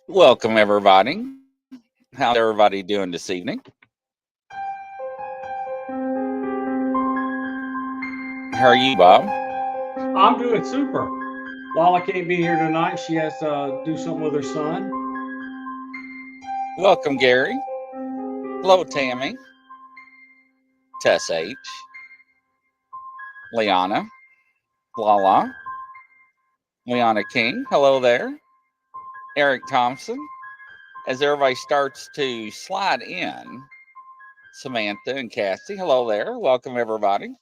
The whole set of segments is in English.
Welcome, everybody. How's everybody doing this evening? How are you, Bob? I'm doing super. Lala can't be here tonight. She has to do something with her son. Welcome, Gary. Hello, Tammy. Tess H. Liana. Lala. Liana King. Hello there. Eric Thompson. As everybody starts to slide in, Samantha and Cassie. Hello there. Welcome, everybody.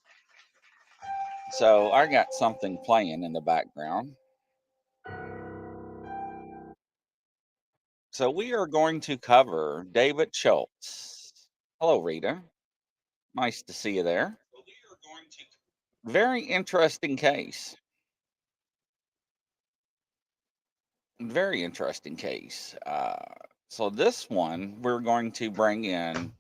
So I got something playing in the background. So we are going to cover David Schultz. Hello, Rita. Nice to see you there. Very interesting case. Very interesting case. So this one, we're going to bring in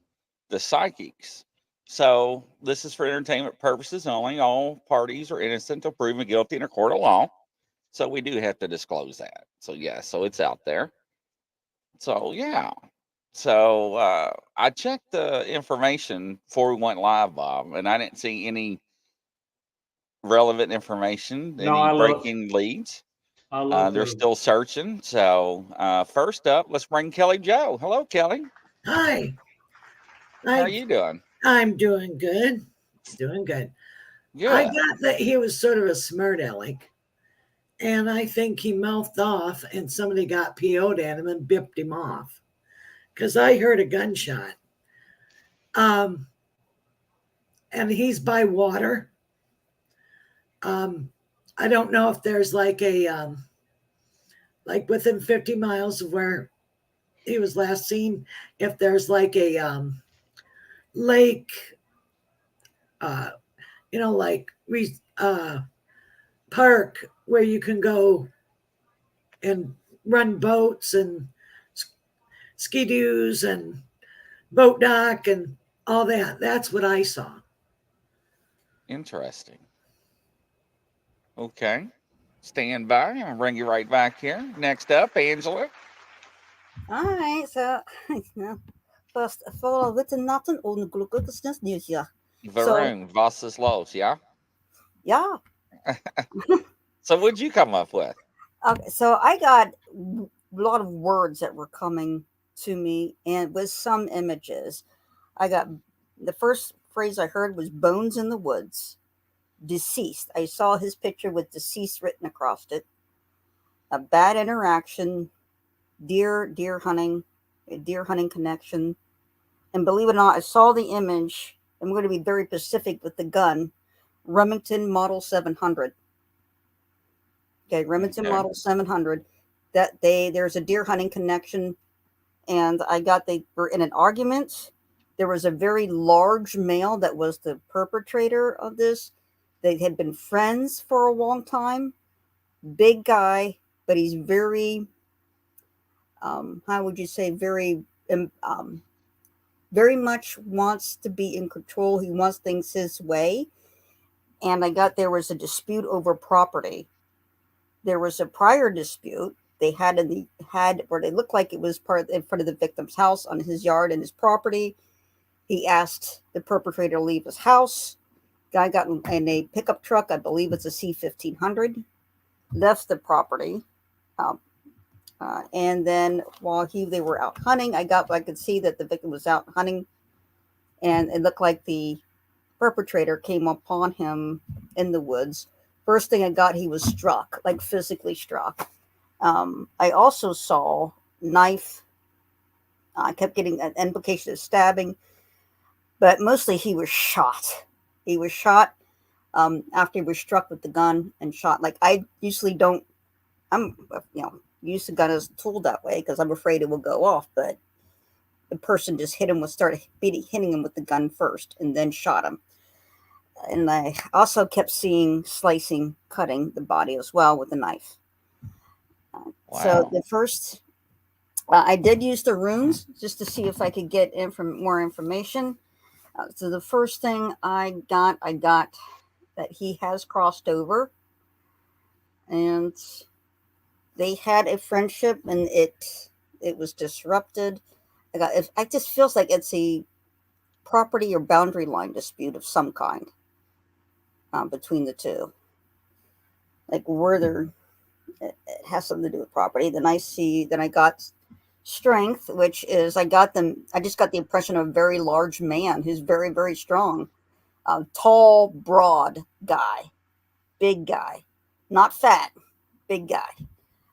the psychics. So this is for entertainment purposes only. All parties are innocent until proven guilty in a court of law. So we do have to disclose that. So yeah, so it's out there. So yeah. So I checked the information before we went live, Bob, and I didn't see any relevant information, No, any I looked. breaking leads. I looked They're too. still searching. So first up, let's bring Kelly Joe. Hello, Kelly. Hi, How are I you doing? I'm doing good. Doing good. I Good. got that he was sort of a smart aleck, and I think he mouthed off, and somebody got PO'd at him and bipped him off because I heard a gunshot. Um, and he's by water. I don't know if there's like a like within 50 miles of where he was last seen, if there's like a lake, uh, like we park where you can go and run boats and ski doos and boat dock and all that. That's what I saw. Interesting. Okay. Stand by. I'll bring you right back here. Next up, Angela. All right, so first of all, with nothing ongelukkig nieuws, ja. Varun, was is los, yeah? Yeah. So what'd you come up with? Okay, so I got a lot of words that were coming to me, and with some images. I got the first phrase I heard was bones in the woods, deceased. I saw his picture with deceased written across it. A bad interaction, deer hunting, a deer hunting connection. And believe it or not, I saw the image. I'm going to be very specific with the gun. Remington Model 700. Okay, Remington Model 700. There's a deer hunting connection, and they were in an argument. There was a very large male that was the perpetrator of this. They had been friends for a long time. Big guy, but he's very, how would you say, very much wants to be in control. He wants things his way. And there was a dispute over property. There was a prior dispute they had where they looked like it was in front of the victim's house on his yard and his property. He asked the perpetrator to leave his house. Guy got in a pickup truck, I believe it's a C-1500, left the property. And then while they were out hunting, I could see that the victim was out hunting, and it looked like the perpetrator came upon him in the woods. First thing I got, he was struck, like physically struck. I also saw knife. I kept getting an implication of stabbing, but mostly he was shot. He was shot after he was struck with the gun and shot. Like I usually don't, use the gun as a tool that way because I'm afraid it will go off. But the person just started hitting him with the gun first and then shot him. And I also kept seeing cutting the body as well with a knife. Wow. So the first, I did use the runes just to see if I could get more information. So the first thing I got that he has crossed over, and they had a friendship, and it was disrupted. It just feels like it's a property or boundary line dispute of some kind between the two. Like it has something to do with property. Then I got strength, which is I just got the impression of a very large man who's very, very strong. Tall, broad guy, big guy, not fat, big guy.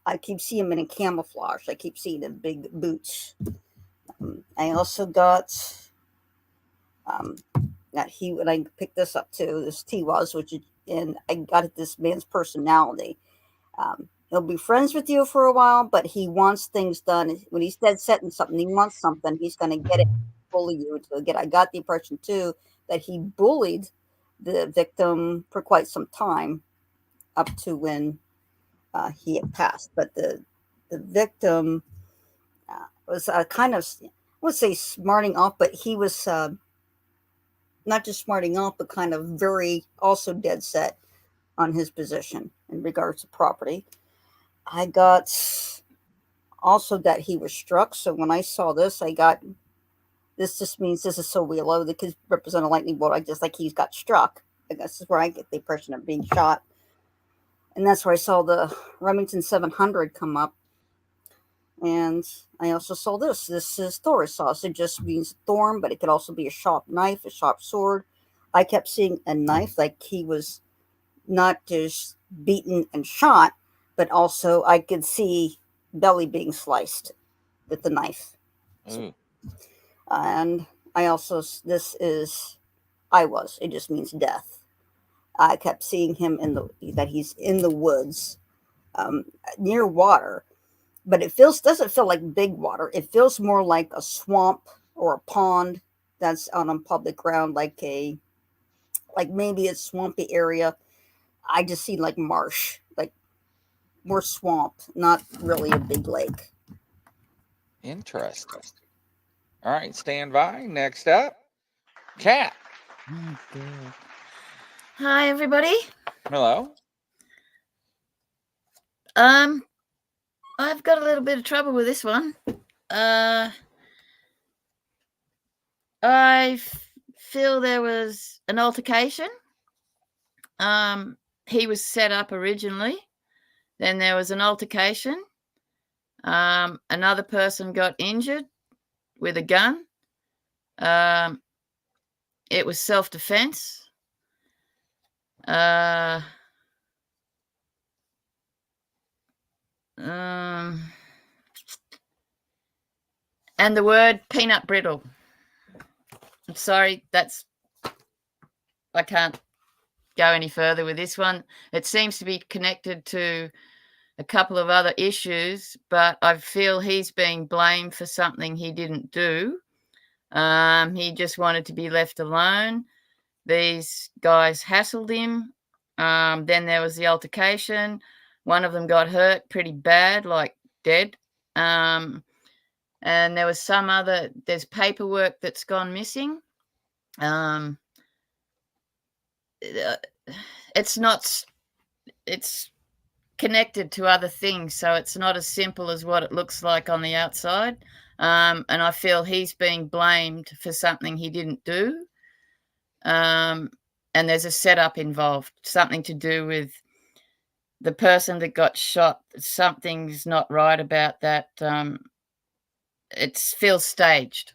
I keep seeing him in a camouflage. I keep seeing him big boots. I also got when I picked this up too, this T-was, and I got this man's personality. He'll be friends with you for a while, but he wants things done. When he's dead set in something, he wants something, he's going to get it, bully you to get. I got the impression too that he bullied the victim for quite some time up to when he had passed. But the victim was kind of, I would say smarting off, but he was not just smarting off, but kind of very also dead set on his position in regards to property. I got also that he was struck. So when I saw this, I got, this just means this is so low that could represent a lightning bolt. I just like he's got struck. I guess this is where I get the impression of being shot. And that's where I saw the Remington 700 come up. And I also saw this. This is Thor's sauce. It just means thorn, but it could also be a sharp knife, a sharp sword. I kept seeing a knife, like he was not just beaten and shot, but also I could see belly being sliced with the knife. Ooh. And I also, this is, it just means death. I kept seeing him that he's in the woods near water, but it doesn't feel like big water. It feels more like a swamp or a pond that's on public ground, like maybe a swampy area. I just see like marsh, like more swamp, not really a big lake. Interesting. All right, stand by. Next up, Cat. Oh, God. Hi, everybody. Hello. I've got a little bit of trouble with this one. I feel there was an altercation. He was set up originally. Then there was an altercation. Another person got injured with a gun. It was self-defense. And the word peanut brittle. I'm sorry, I can't go any further with this one. It seems to be connected to a couple of other issues, but I feel he's being blamed for something he didn't do. He just wanted to be left alone. These guys hassled him. Then there was the altercation. One of them got hurt pretty bad, like dead. And there was there's paperwork that's gone missing. It's connected to other things, so it's not as simple as what it looks like on the outside. And I feel he's being blamed for something he didn't do. And there's a setup involved, something to do with the person that got shot. Something's not right about that. It feels staged.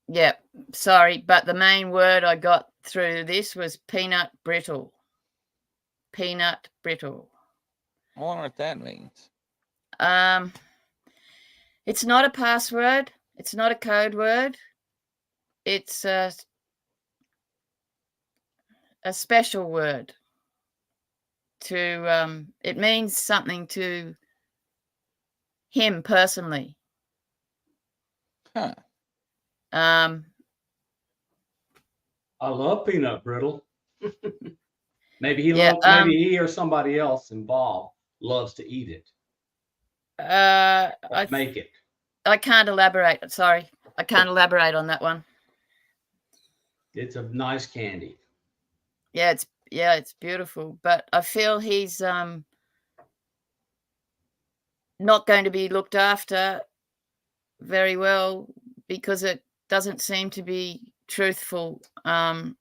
Yeah, sorry, but the main word I got through this was peanut brittle. Peanut brittle. I wonder what that means. It's not a password. It's not a code word. It's a special word. It means something to him personally. Huh. I love peanut brittle. Maybe he or somebody else involved loves to eat it. Make it. I can't elaborate. Sorry, I can't elaborate on that one. It's a nice candy. Yeah, it's beautiful, but I feel he's not going to be looked after very well because it doesn't seem to be truthful in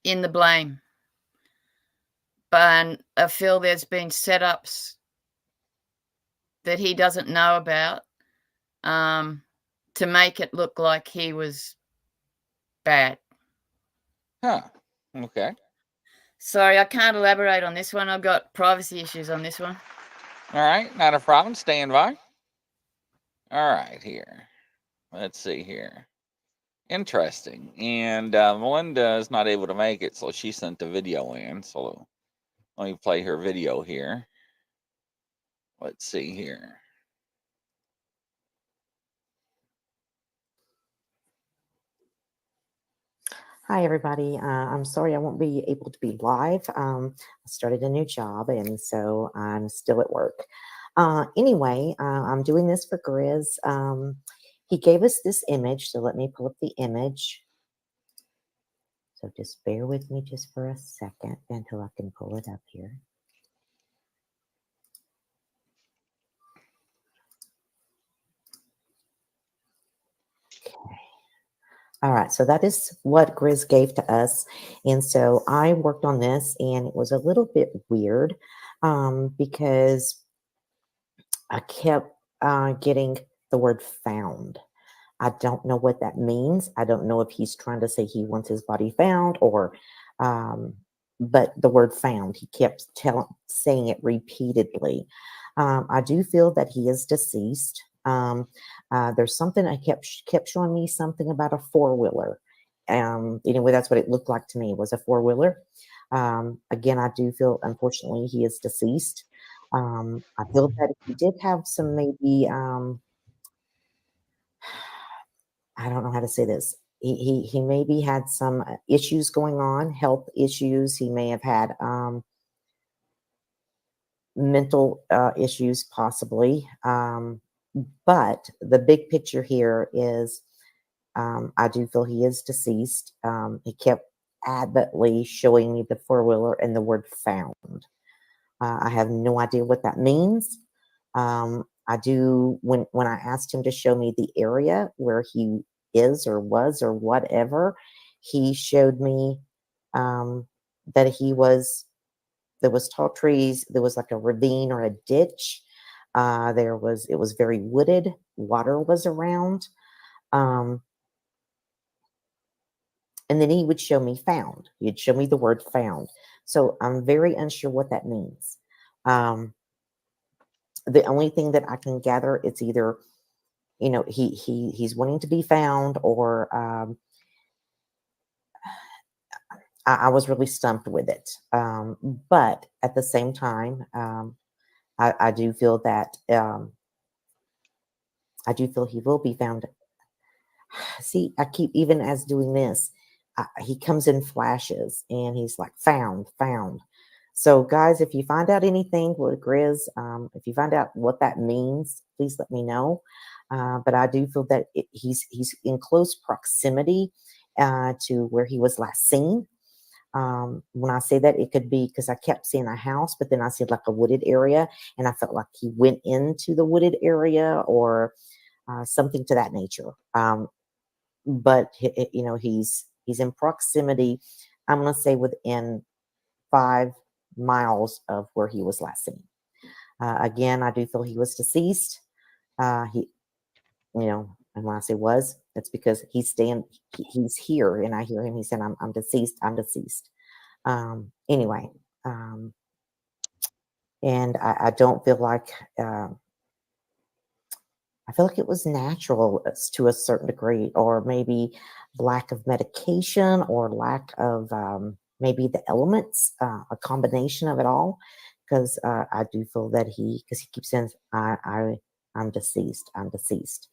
the blame. But I feel there's been setups that he doesn't know about to make it look like he was bad. Huh. Okay. Sorry, I can't elaborate on this one. I've got privacy issues on this one. All right, not a problem. Stand by. All right, here. Let's see here. Interesting. And Melinda is not able to make it, so she sent the video in. So let me play her video here. Let's see here. Hi, everybody. I'm sorry I won't be able to be live. I started a new job, and so I'm still at work. Anyway, I'm doing this for Grizz. He gave us this image, so let me pull up the image. So just bear with me just for a second until I can pull it up here. Okay. All right, so that is what Grizz gave to us. And so I worked on this, and it was a little bit weird because I kept getting the word found. I don't know what that means. I don't know if he's trying to say he wants his body found or, but the word found, he kept saying it repeatedly. I do feel that he is deceased. There's something I kept showing me something about a four-wheeler. Anyway, that's what it looked like to me, was a four-wheeler. Again, I do feel, unfortunately, he is deceased. I feel that he did have some maybe, I don't know how to say this. He maybe had some issues going on, health issues. He may have had mental issues, possibly. But the big picture here is I do feel he is deceased. He kept adamantly showing me the four-wheeler and the word found. I have no idea what that means. I do, when I asked him to show me the area where he is or was or whatever, he showed me that there was tall trees, there was like a ravine or a ditch. It was very wooded, water was around. And then he would show me found. He'd show me the word found. So I'm very unsure what that means. The only thing that I can gather, it's either, he's wanting to be found, or I was really stumped with it. But at the same time, I do feel that I do feel he will be found. See, I keep, even as doing this, he comes in flashes and he's like, found. So guys, if you find out anything with Grizz, if you find out what that means, please let me know. But I do feel that he's in close proximity to where he was last seen. When I say that, it could be because I kept seeing a house, but then I see like a wooded area, and I felt like he went into the wooded area or something to that nature. But he's in proximity. I'm going to say within 5 miles of where he was last seen. Again, I do feel he was deceased. And when I say was, it's because he's here, and I hear him. He said, I'm deceased. I'm deceased. Anyway, and I don't feel like, I feel like it was natural to a certain degree, or maybe lack of medication, or lack of maybe the elements, a combination of it all. Because I do feel that because he keeps saying, I'm deceased, I'm deceased.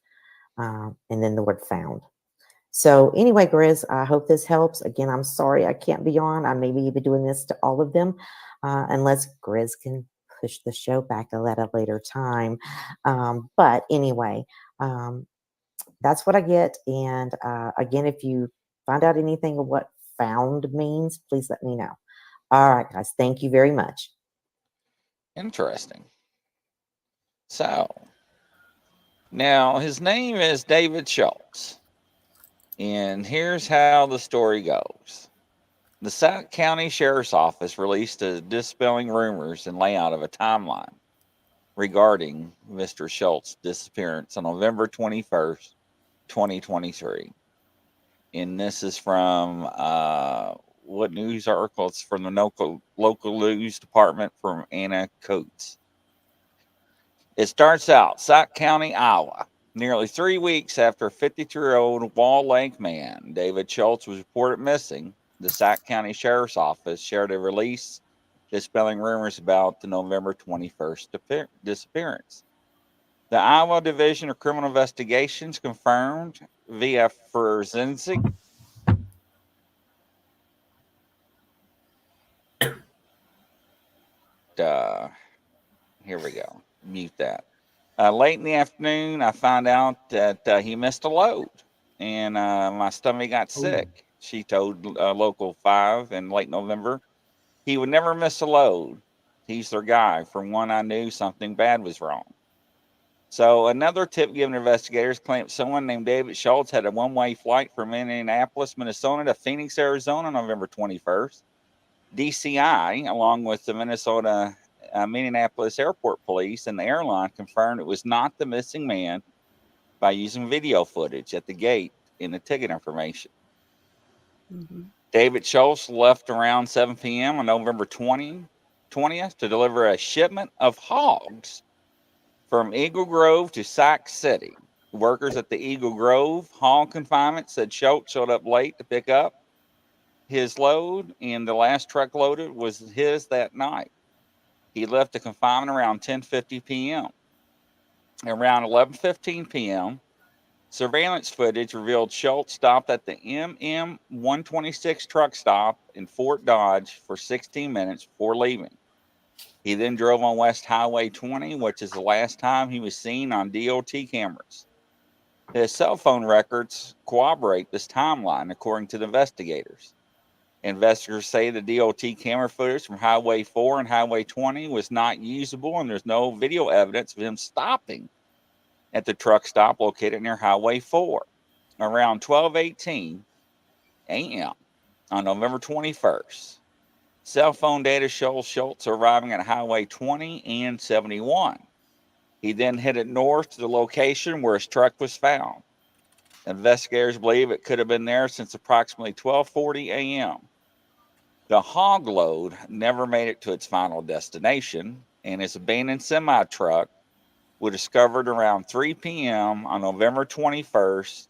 And then the word found. So anyway, Grizz, I hope this helps. Again, I'm sorry I can't be on. I may be doing this to all of them, unless Grizz can push the show back at a later time. But anyway, that's what I get. And again, if you find out anything of what found means, please let me know. All right, guys. Thank you very much. Interesting. So, now his name is David Schultz. And here's how the story goes. The Sac County Sheriff's Office released a dispelling rumors and layout of a timeline regarding Mr. Schultz's disappearance on November 21st, 2023. And this is from what news article? It's from the local news department from Anna Coates. It starts out, Sac County, Iowa. Nearly 3 weeks after 52-year-old Wall Lake man David Schultz was reported missing, the Sac County Sheriff's Office shared a release dispelling rumors about the November 21st disappearance. The Iowa Division of Criminal Investigations confirmed via forensic here we go. Mute that. Late in the afternoon, I found out that he missed a load, and my stomach got sick. She told Local 5 in late November, he would never miss a load. He's their guy. From one I knew something bad was wrong. So another tip given to investigators claimed someone named David Schultz had a one-way flight from Indianapolis, Minnesota to Phoenix, Arizona on November 21st. DCI, along with the Minneapolis Airport Police and the airline, confirmed it was not the missing man by using video footage at the gate in the ticket information. Mm-hmm. David Schultz left around 7 p.m. on November 20th to deliver a shipment of hogs from Eagle Grove to Sac City. Workers at the Eagle Grove hog confinement said Schultz showed up late to pick up his load, and the last truck loaded was his that night. He left the confinement around 10:50 p.m. Around 11:15 p.m., surveillance footage revealed Schultz stopped at the MM 126 truck stop in Fort Dodge for 16 minutes before leaving. He then drove on West Highway 20, which is the last time he was seen on DOT cameras. His cell phone records corroborate this timeline, according to the investigators. Investigators say the DOT camera footage from Highway 4 and Highway 20 was not usable, and there's no video evidence of him stopping at the truck stop located near Highway 4. Around 12:18 a.m. on November 21st, cell phone data shows Schultz arriving at Highway 20 and 71. He then headed north to the location where his truck was found. Investigators believe it could have been there since approximately 12:40 a.m. The hog load never made it to its final destination, and his abandoned semi-truck was discovered around 3 p.m. on November 21st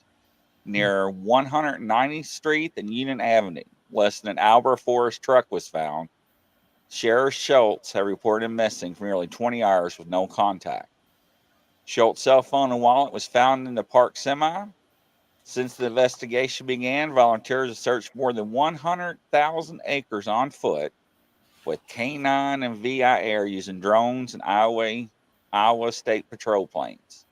near 190th Street and Union Avenue. Less than an hour before his truck was found, Sheriff Schultz had reported him missing for nearly 20 hours with no contact. Schultz's cell phone and wallet was found in the parked semi. Since the investigation began, volunteers have searched more than 100,000 acres on foot with K9 and VI Air using drones and Iowa State Patrol planes.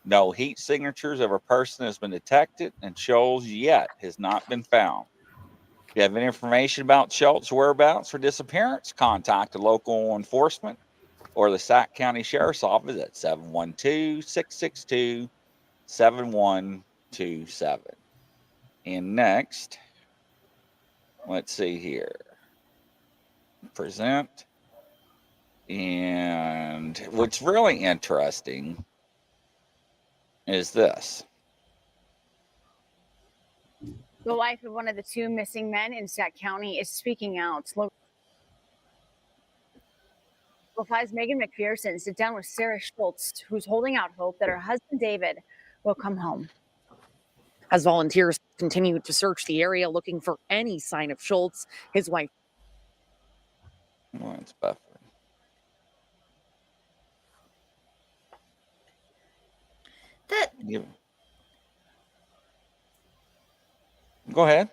No heat signatures of a person has been detected, and Schultz yet has not been found. If you have any information about Schultz's whereabouts or disappearance, contact the local enforcement or the Sac County Sheriff's Office at 712-662-7127. And next, let's see here. Present. And what's really interesting is this. The wife of one of the two missing men in Sac County is speaking out. Local 5's Megan McPherson sit down with Sarah Schultz, who's holding out hope that her husband David will come home. As volunteers continue to search the area looking for any sign of Schultz, his wife. Oh, it's buffering. Go ahead.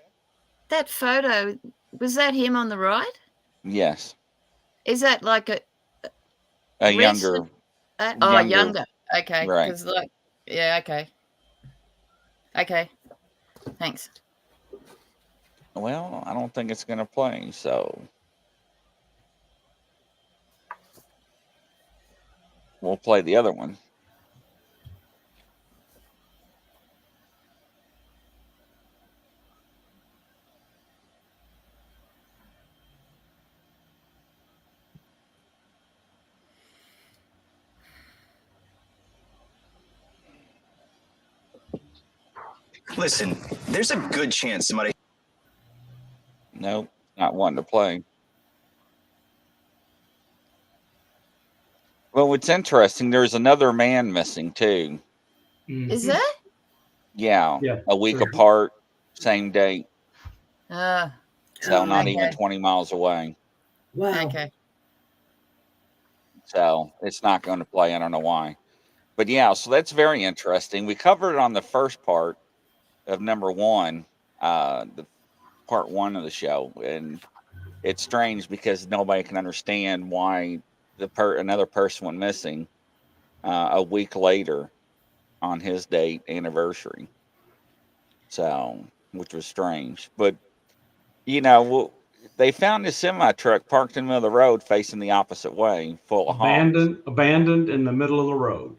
That photo, was that him on the right? Yes. Is that like a younger? Younger. Okay. Right. Yeah. Okay. Okay. Thanks. Well, I don't think it's going to play, so we'll play the other one. Listen, there's a good chance somebody. Nope, not wanting to play. Well, what's interesting, there's another man missing too. Is that? Yeah, Yeah, a week sure. apart, same date. Oh, So not okay. even 20 miles away. Wow. Okay. So it's not going to play. I don't know why. But yeah, so that's very interesting. We covered it on the first part of number one, the part one of the show. And it's strange because nobody can understand why another person went missing a week later on his date anniversary. So which was strange. But, you know, they found this semi truck parked in the middle of the road facing the opposite way, full of hogs. Abandoned in the middle of the road.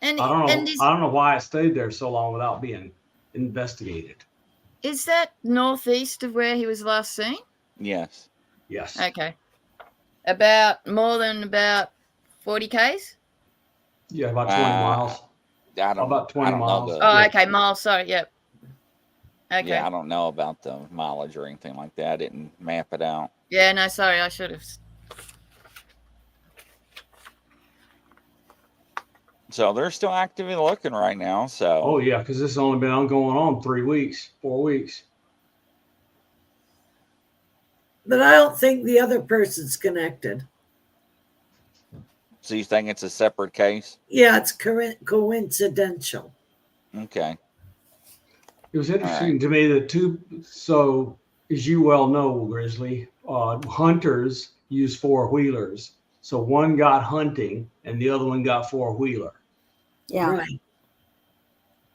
And I don't know why it stayed there so long without being investigated. is that northeast of where he was last seen? Yes. Yes. Okay. About more than about 40 Ks? Yeah, about 20 miles. About 20 miles. Oh, okay, miles. Sorry, yep. Okay. Yeah, I don't know about the mileage or anything like that. I didn't map it out. Yeah, no, sorry, I should have. So they're still actively looking right now. So. Oh yeah, because this has only been going on 4 weeks. But I don't think the other person's connected. So you think it's a separate case? Yeah, it's coincidental. Okay. It was interesting to me that so as you well know, Grizzly, hunters use four-wheelers. So one got hunting and the other one got four-wheeler. Yeah. Right.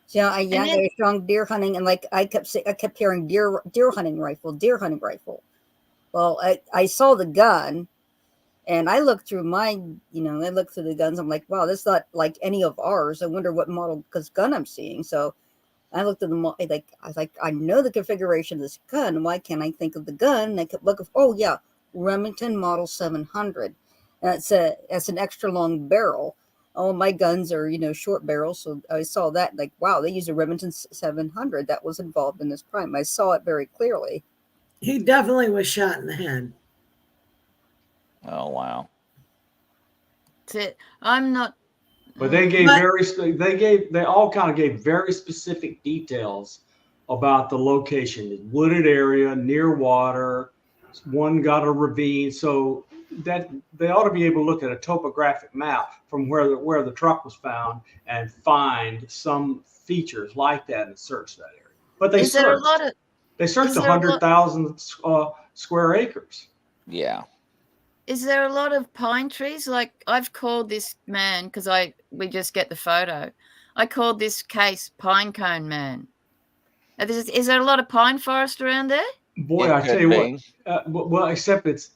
Yeah, they're strong deer hunting, and like I kept hearing deer hunting rifle. Well, I saw the gun, and I looked through the guns. I'm like, wow, that's not like any of ours. I wonder what model gun I'm seeing. So I looked at I know the configuration of this gun. Why can't I think of the gun? And I kept looking. Oh yeah, Remington Model 700. That's an extra long barrel. All my guns are, short barrels. So I saw that, like, wow, they used a Remington 700 that was involved in this crime. I saw it very clearly. He definitely was shot in the head. Oh, wow. That's it. I'm not. But they all kind of gave very specific details about the location, wooded area, near water. One got a ravine. So that they ought to be able to look at a topographic map from where the truck was found and find some features like that and search that area. But they searched 100,000 square acres. Yeah. Is there a lot of pine trees? Like I've called this man because we just get the photo. I called this case Pine Cone Man. Is there a lot of pine forest around there? Boy, I tell you what. Well, except it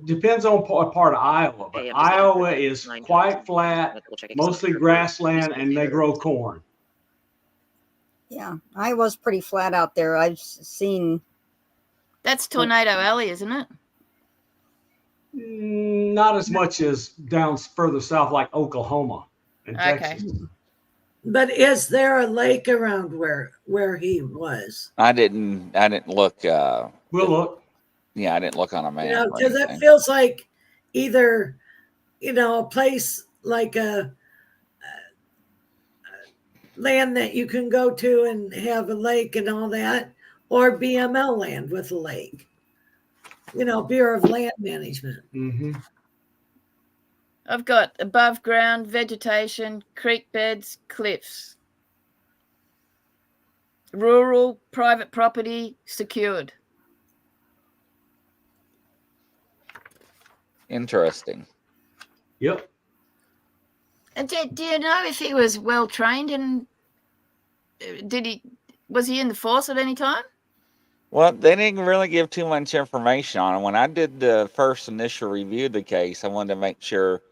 depends on part of Iowa. But Iowa is quite flat, mostly grassland, and they grow corn. Yeah, Iowa's pretty flat out there. I've seen. That's Tornado Alley, isn't it? Not as much as down further south, like Oklahoma and Texas. But is there a lake around where he was? I didn't look. We'll look. Yeah, I didn't look on a map. Because it feels like either, a place like a land that you can go to and have a lake and all that, or BML land with a lake. Bureau of Land Management. Mm-hmm. I've got above ground vegetation, creek beds, cliffs. Rural, private property, secured. Interesting. Yep. And do you know if he was well trained and was he in the force at any time? Well, they didn't really give too much information on it. When I did the first initial review of the case, I wanted to make sure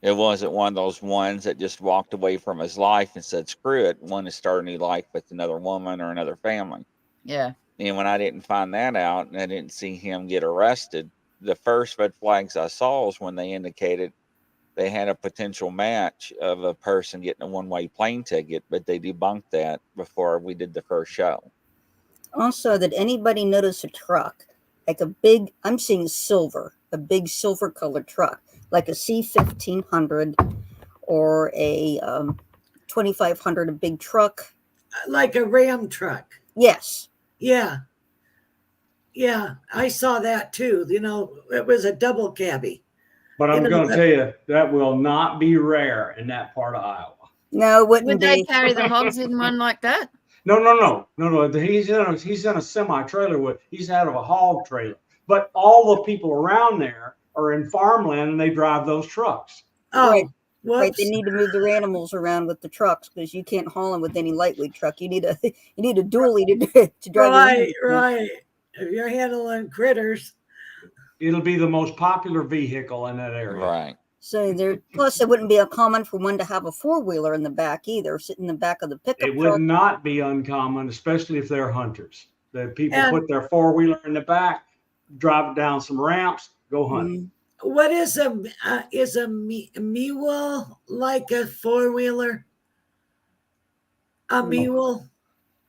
it wasn't one of those ones that just walked away from his life and said, screw it, wanted to start a new life with another woman or another family. Yeah. And when I didn't find that out and I didn't see him get arrested, the first red flags I saw was when they indicated they had a potential match of a person getting a one-way plane ticket, but they debunked that before we did the first show. Also, did anybody notice a truck? Like I'm seeing a big silver colored truck, like a C-1500 or a 2500, a big truck. Like a Ram truck. Yes. Yeah. Yeah, I saw that too. It was a double cabby. But I'm going to tell you, that will not be rare in that part of Iowa. No, it wouldn't Would be. they carry the hogs in one like that? No. He's in a semi-trailer he's out of a hog trailer. But all the people around there are in farmland and they drive those trucks. Oh, right. Right, Whoops. they need to move their animals around with the trucks because you can't haul them with any lightweight truck. You need a dually to drive. Right, right. If you're handling critters. It'll be the most popular vehicle in that area. Right. So there. Plus, it wouldn't be uncommon for one to have a 4-wheeler in the back either, sitting in the back of the pickup It truck. would not be uncommon, especially if they're hunters. The people And- put their 4-wheeler in the back, drive down some ramps, go hunting. What is a mule like a 4-wheeler? A mule?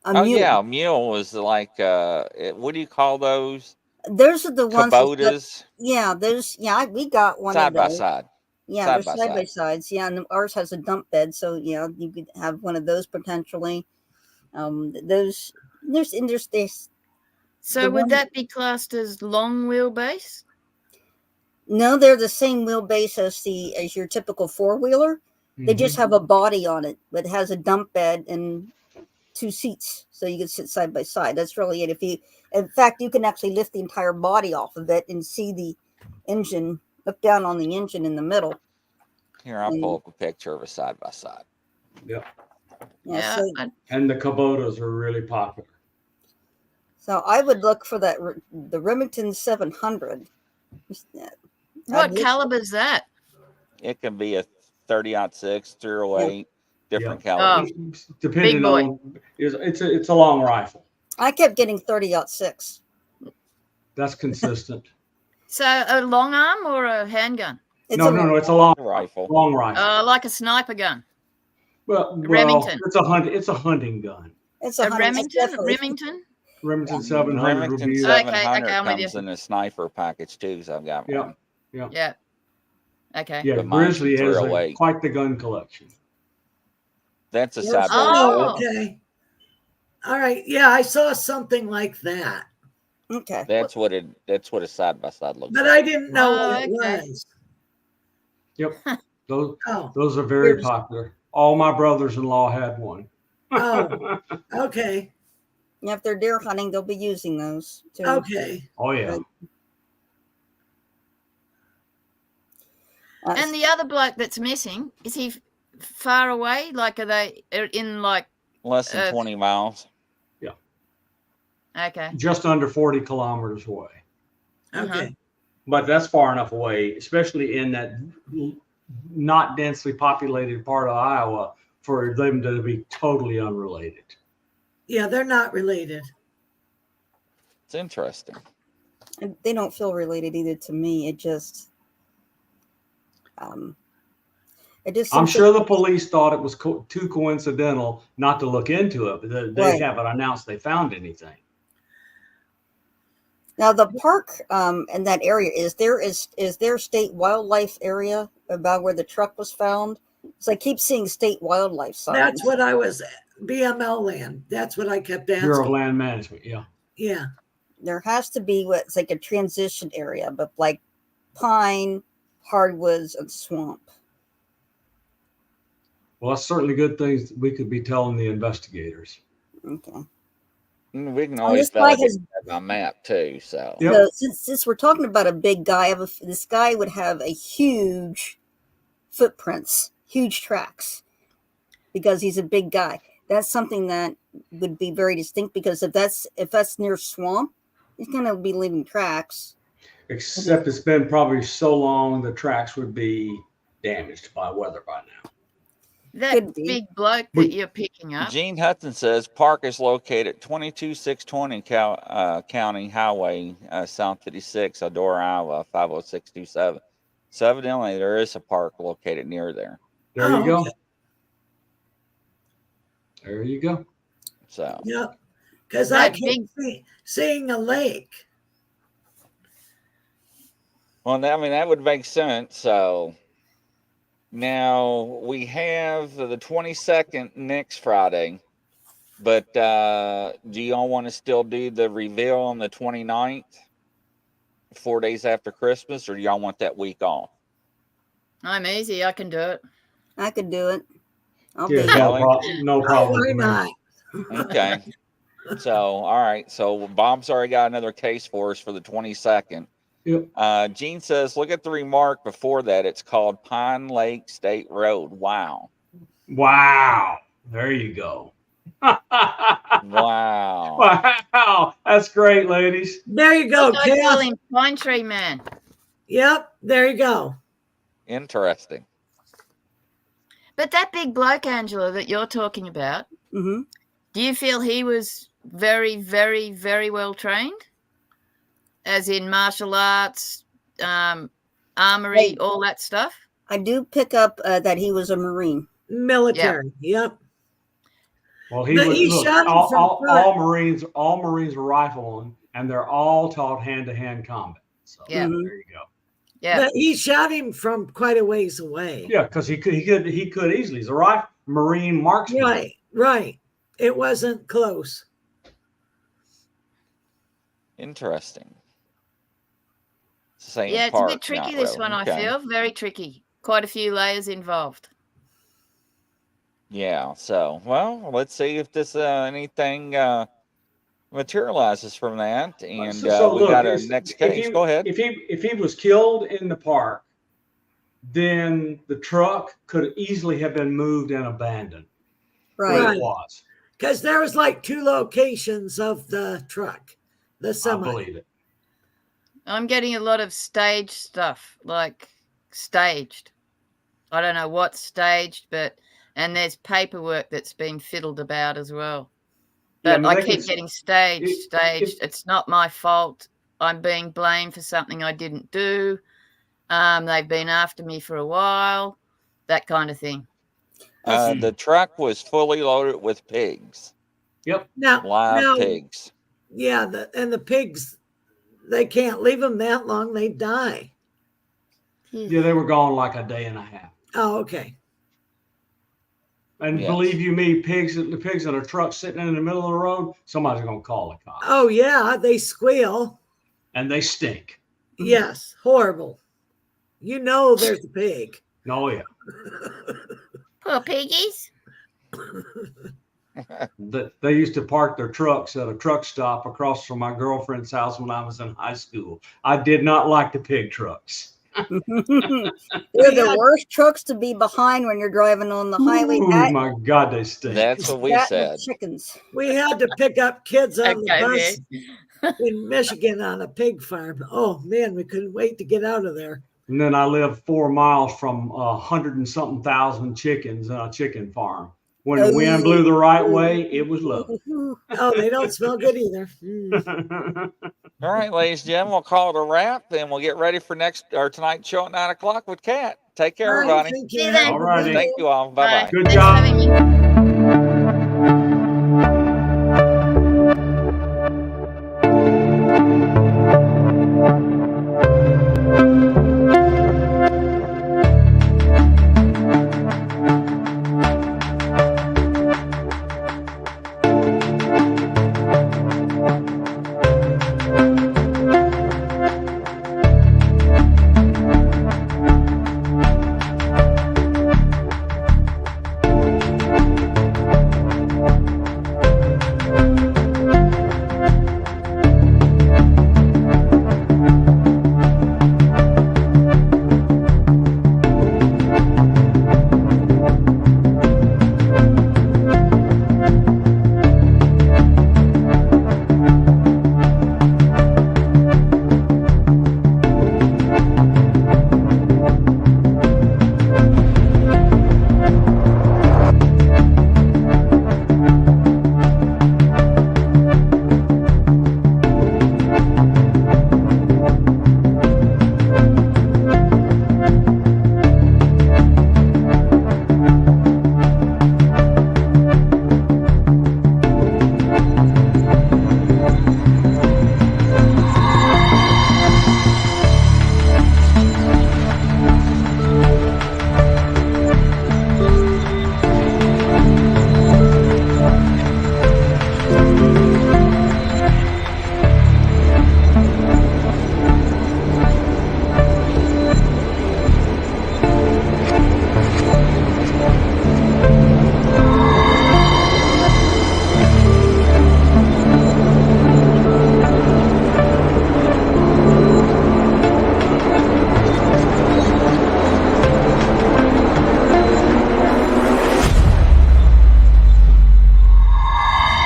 A Oh mule. yeah, mule is like what do you call those? Those are the ones. Kubotas. Yeah, those. Yeah, we got one Side of by those. side. Yeah, Side they're by side by side. sides. Yeah, and ours has a dump bed, so yeah, you could have one of those potentially. There's this. So The would one- that be classed as long wheelbase? No, they're the same wheelbase as your typical 4-wheeler. They just have a body on it, but it has a dump bed and 2 seats, so you can sit side by side. That's really it. In fact, you can actually lift the entire body off of it and see the engine. Look down on the engine in the middle. Here, I'll pull up a picture of a side by side. Yep. Yeah, so, And the Kubotas are really popular. so I would look for the Remington 700. What caliber is that? It can be a 30-06, 308, different Oh, calibers. Depending big boy. on, it's a long rifle. I kept getting 30-06. That's consistent. So a long arm or a handgun? No, it's a long rifle. Long rifle. Like a sniper gun. Well, Remington. it's a hunting gun. It's A hunting- Remington? Remington? Remington 700 would Remington be 700 Okay, I'm with comes you. in a sniper package too, so I've got Yeah. one. Yeah. Okay. Yeah, But mine's Grizzly has 308. quite the gun collection. That's a Yes. side by Oh. side. Okay. All right. Yeah, I saw something like that, Okay. That's what a side by side looks but like. I didn't know Oh, what it okay. was. Yep. Those Oh, those are very Here's- popular. All my brothers-in-law had one. Oh. okay. Yeah, if they're deer hunting, they'll be using those too. Okay. Oh yeah. And the other bloke that's missing, is he far away? Like, are they in like? Less than 20 miles. Okay. Just under 40 kilometers away. Okay. But that's far enough away, especially in that not densely populated part of Iowa, for them to be totally unrelated. Yeah, they're not related. It's interesting. And they don't feel related either to me. It just I'm something- sure the police thought it was too coincidental not to look into it, but they Right. haven't announced they found anything. Now the park in that area is there state wildlife area about where the truck was found? So I keep seeing state wildlife signs. That's what I was BML land. That's what I kept Bureau of asking. Land Management, yeah. Yeah. There has to be what's like a transition area, but like pine, hardwoods, and swamp. Well, that's certainly good things we could be telling the investigators. Okay. We can always this guy validate has- that by map too. So Yep. So since we're talking about a big guy, this guy would have a huge footprints, huge tracks, because he's a big guy. That's something that would be very distinct, because if that's near swamp, he's gonna be leaving tracks. Except it's been probably so long the tracks would be damaged by weather by now. That Could be. big bloke that you're picking up. Gene Hudson says park is located at 22620 County Highway, South 56, Eudora, Iowa, 50627. So evidently there is a park located near there. There Oh, you go. okay. There you go. So Yeah. Because I That kept seeing a lake. well, I mean that would make sense. So now we have the 22nd next Friday, but do y'all want to still do the reveal on the 29th, 4 days after Christmas, or do y'all want that week off? I'm easy. I can do it. I could do it. I'll Yeah, be no problem. Why with me. not? Okay. So all right. So Bob's already got another case for us for the 22nd. Yep. Gene says, look at the remark before that. It's called Pine Lake State Road. Wow. Wow. There you go. Wow. Wow. That's great, ladies. There you go, I call Kath. him Pine Tree Man. Yep, there you go. Interesting. But that big bloke, Angela, that you're talking about, Mm-hmm. do you feel he was very, very, very well trained? As in martial arts, armory, all that stuff? I do pick up that he was a Marine. Military. Yep. Well, he But was he look, shot him from all front. Marines are riflemen, and they're all taught hand-to-hand combat. So Yeah. there you go. Yeah. But he shot him from quite a ways away. Yeah, because he could easily. He's a Marine marksman. Right, right. It wasn't close. Interesting. Same Yeah, it's park, a bit tricky, not this road. one, Okay. I feel. Very tricky. Quite a few layers involved. Yeah. So, well, let's see if this anything materializes from that. And So we look, got a next case. Go ahead. If he was killed in the park, then the truck could easily have been moved and abandoned. Right. Where it was. Because there was like 2 locations of the truck, the I semi. believe it. I'm getting a lot of staged stuff, like staged. I don't know what's staged, and there's paperwork that's been fiddled about as well. Yeah, But I keep getting staged. It's not my fault. I'm being blamed for something I didn't do. They've been after me for a while, that kind of thing. The truck was fully loaded with pigs. Yep. Live pigs. Yeah, the pigs, they can't leave them that long. They die. Yeah, they were gone like a day and a half. Oh, okay. And Yes. believe you me, the pigs in a truck sitting in the middle of the road, somebody's going to call the cops. Oh, yeah, they squeal. And they stink. Yes, horrible. You know there's a pig. Oh, yeah. Poor piggies. They used to park their trucks at a truck stop across from my girlfriend's house when I was in high school. I did not like the pig trucks. They're the worst trucks to be behind when you're driving on the highway. Oh my God, they stink. That's what we That said. and chickens. We had to pick up kids on the Okay, bus in Michigan on a pig farm. Oh, man, we couldn't wait to get out of there. And then I lived 4 miles from 100 and something thousand chickens on a chicken farm. When the wind blew the right way, it was lovely. Oh, they don't smell good either. Mm. All right, ladies and gentlemen, we'll call it a wrap, and we'll get ready for tonight's show at 9 o'clock with Kat. Take care, All right, everybody. thank you. See you then. Have a good All righty. day. Thank you all. Bye bye. Good Thanks job. for having me.